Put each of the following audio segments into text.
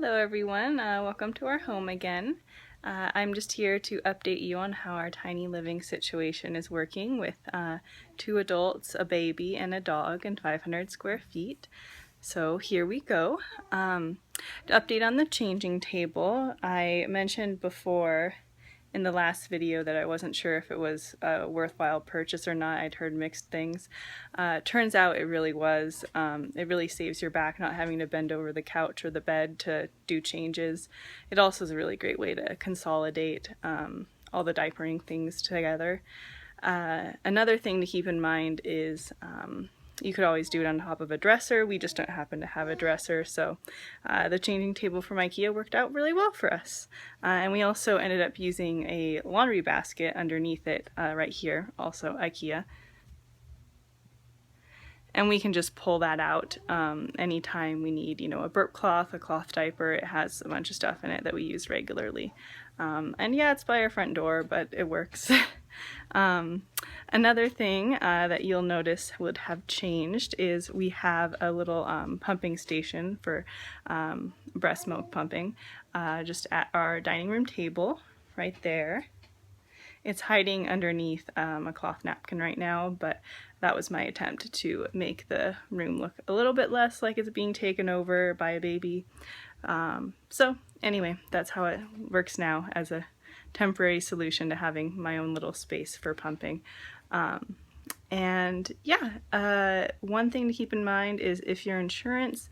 Hello everyone, welcome to our home again. I'm just here to update you on how our tiny living situation is working with 2 adults, a baby, and a dog and 500 square feet. So here we go. To update on the changing table, I mentioned before in the last video that I wasn't sure if it was a worthwhile purchase or not. I'd heard mixed things. Turns out it really was. It really saves your back not having to bend over the couch or the bed to do changes. It also is a really great way to consolidate all the diapering things together. Another thing to keep in mind is you could always do it on top of a dresser. We just don't happen to have a dresser, so the changing table from IKEA worked out really well for us. And we also ended up using a laundry basket underneath it right here, also IKEA. And we can just pull that out anytime we need, a burp cloth, a cloth diaper. It has a bunch of stuff in it that we use regularly. And yeah, it's by our front door, but it works. Another thing that you'll notice would have changed is we have a little pumping station for breast milk pumping just at our dining room table right there. It's hiding underneath a cloth napkin right now, but that was my attempt to make the room look a little bit less like it's being taken over by a baby. So anyway, that's how it works now as a temporary solution to having my own little space for pumping. And yeah, one thing to keep in mind is if your insurance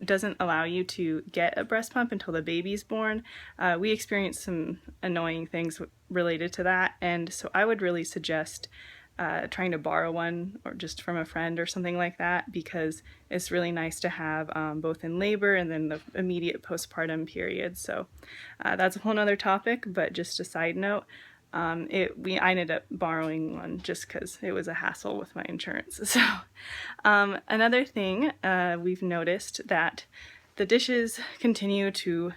doesn't allow you to get a breast pump until the baby's born, we experienced some annoying things related to that, and so I would really suggest trying to borrow one or just from a friend or something like that, because it's really nice to have both in labor and then the immediate postpartum period. So that's a whole nother topic, but just a side note, I ended up borrowing one just because it was a hassle with my insurance. So another thing, we've noticed that the dishes continue to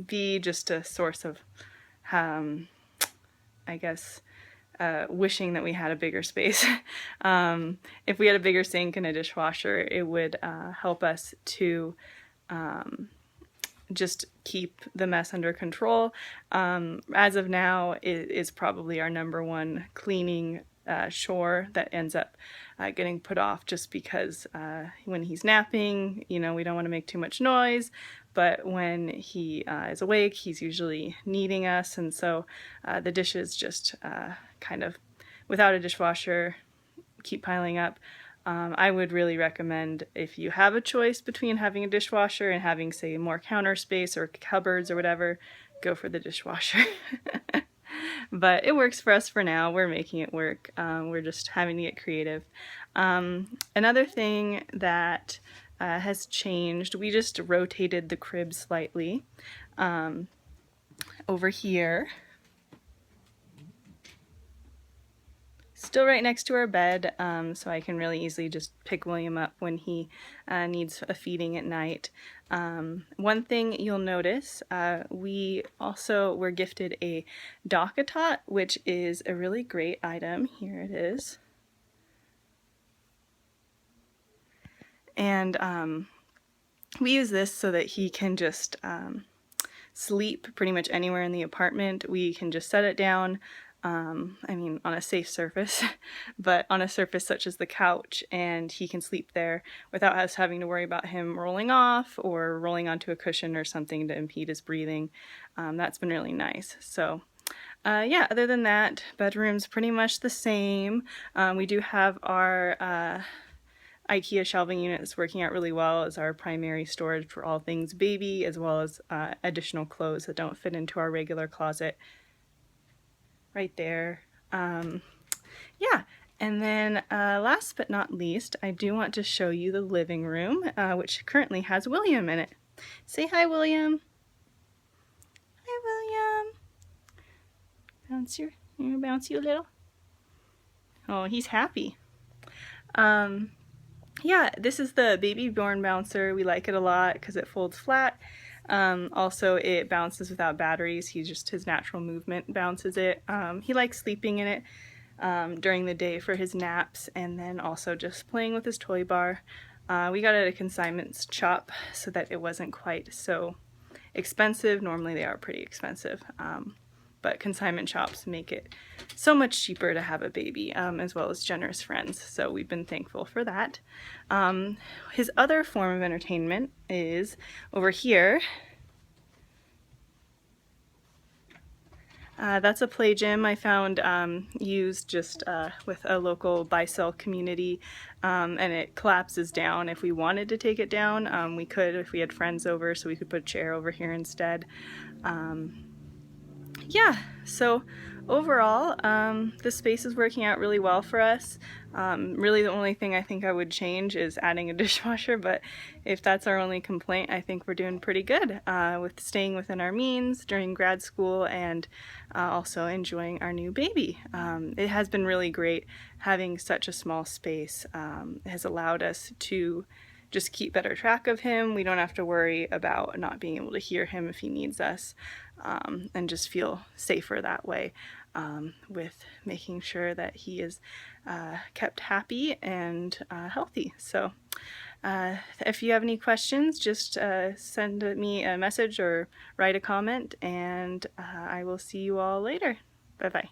be just a source of, I guess, wishing that we had a bigger space. If we had a bigger sink and a dishwasher, it would help us to just keep the mess under control. As of now, it is probably our #1 cleaning chore that ends up getting put off just because when he's napping, we don't want to make too much noise, but when he is awake, he's usually needing us, and so the dishes just kind of, without a dishwasher, keep piling up. I would really recommend, if you have a choice between having a dishwasher and having, say, more counter space or cupboards or whatever, go for the dishwasher. But it works for us for now. We're making it work. We're just having to get creative. Another thing that has changed, we just rotated the crib slightly over here. Still right next to our bed, so I can really easily just pick William up when he needs a feeding at night. One thing you'll notice, we also were gifted a DockATot, which is a really great item. Here it is. And we use this so that he can just sleep pretty much anywhere in the apartment. We can just set it down, on a safe surface, but on a surface such as the couch, and he can sleep there without us having to worry about him rolling off or rolling onto a cushion or something to impede his breathing. That's been really nice. So yeah, other than that, bedroom's pretty much the same. We do have our IKEA shelving unit that's working out really well as our primary storage for all things baby, as well as additional clothes that don't fit into our regular closet. Right there. Yeah, and then last but not least, I do want to show you the living room, which currently has William in it. Say hi, William. Hi, William. Bounce you a little? Oh, he's happy. Yeah, this is the Baby Born bouncer. We like it a lot because it folds flat. Also, it bounces without batteries. His natural movement bounces it. He likes sleeping in it during the day for his naps, and then also just playing with his toy bar. We got it at a consignment shop so that it wasn't quite so expensive. Normally they are pretty expensive, but consignment shops make it so much cheaper to have a baby, as well as generous friends, so we've been thankful for that. His other form of entertainment is over here. That's a play gym I found used just with a local buy-sell community, and it collapses down. If we wanted to take it down, we could if we had friends over, so we could put a chair over here instead. Yeah, so overall, this space is working out really well for us. Really the only thing I think I would change is adding a dishwasher, but if that's our only complaint, I think we're doing pretty good with staying within our means during grad school and also enjoying our new baby. It has been really great having such a small space. It has allowed us to just keep better track of him. We don't have to worry about not being able to hear him if he needs us, and just feel safer that way, with making sure that he is kept happy and healthy. So if you have any questions, just send me a message or write a comment, and I will see you all later. Bye-bye.